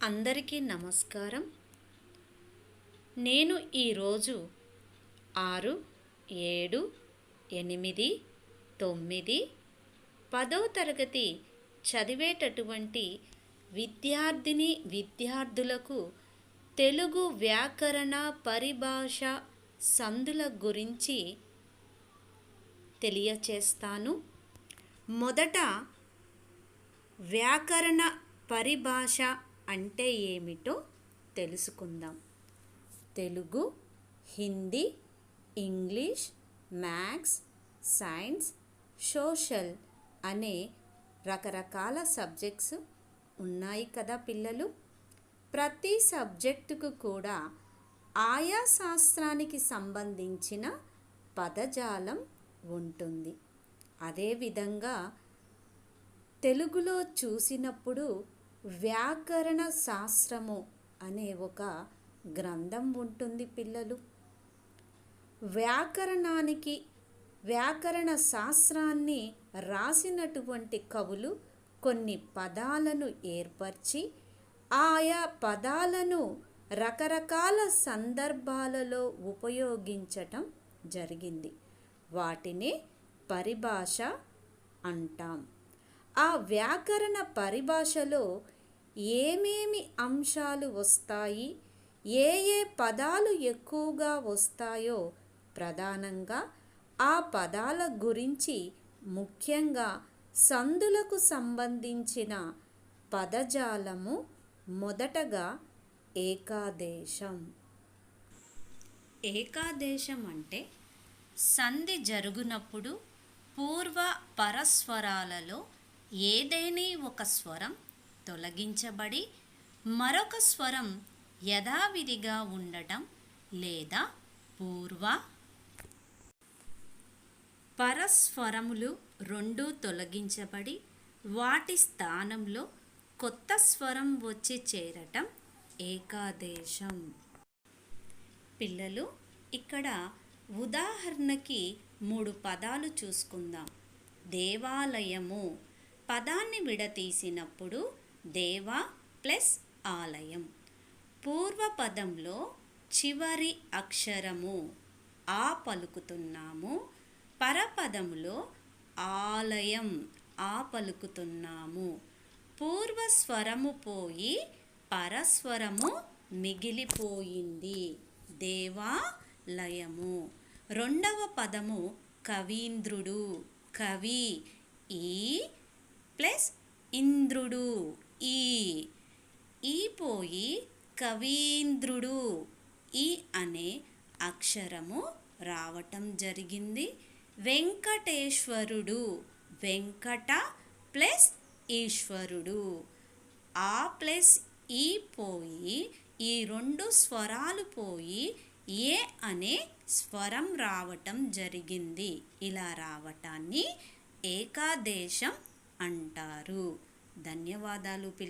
అందరికీ నమస్కారం. నేను ఈరోజు 6, 7, 8, 9, 10వ తరగతి చదివేటటువంటి విద్యార్థులకు తెలుగు వ్యాకరణ పరిభాష సందుల గురించి తెలియచేస్తాను. మొదట వ్యాకరణ పరిభాష అంటే ఏమిటో తెలుసుకుందాం. Telugu, Hindi, English, maths, science, social అనే రకరకాల సబ్జెక్ట్స్ ఉన్నాయి కదా పిల్లలు. ప్రతి సబ్జెక్టుకు కూడా ఆయా శాస్త్రానికి సంబంధించిన పదజాలం ఉంటుంది. అదేవిధంగా తెలుగులో చూసినప్పుడు వ్యాకరణ శాస్త్రము అనే ఒక గ్రంథం ఉంటుంది పిల్లలు. వ్యాకరణ శాస్త్రాన్ని రాసినటువంటి కవులు కొన్ని పదాలను ఏర్పరిచి ఆయా పదాలను రకరకాల సందర్భాలలో ఉపయోగించటం జరిగింది. వాటినే పరిభాష అంటాం. ఆ వ్యాకరణ పరిభాషలో ఏమేమి అంశాలు వస్తాయి, ఏ పదాలు ఎక్కువగా వస్తాయో ప్రధానంగా ఆ పదాల గురించి, ముఖ్యంగా సందులకు సంబంధించిన పదజాలము. మొదటగా ఏకాదేశం. ఏకాదేశం అంటే సంధి జరుగునప్పుడు పూర్వ పరస్వరాలలో ఏదైనా ఒక స్వరం తొలగించబడి మరొక స్వరం యథావిధిగా ఉండటం, లేదా పూర్వ పరస్వరములు రెండూ తొలగించబడి వాటి స్థానంలో కొత్త స్వరం వచ్చి చేరటం ఏకాదేశం. పిల్లలు, ఇక్కడ ఉదాహరణకి 3 పదాలు చూసుకుందాం. దేవాలయము పదాన్ని విడతీసినప్పుడు దేవ ప్లస్ ఆలయం. పూర్వపదంలో చివరి అక్షరము ఆ పలుకుతున్నాము, పరపదములో ఆలయం ఆ పలుకుతున్నాము. పూర్వస్వరము పోయి పరస్వరము మిగిలిపోయింది, దేవాలయము. రెండవ పదము కవీంద్రుడు, కవి ఈ ప్లస్ ఇంద్రుడు ఈ పోయి కవీంద్రుడు ఈ అనే అక్షరము రావటం జరిగింది. వెంకటేశ్వరుడు, వెంకట ప్లస్ ఈశ్వరుడు, ఆ ప్లస్ ఈ పోయి ఈ 2 స్వరాలు పోయి ఏ అనే స్వరం రావటం జరిగింది. ఇలా రావటాన్ని ఏకాదేశం అంటారు. ధన్యవాదాలు పిల్లలు.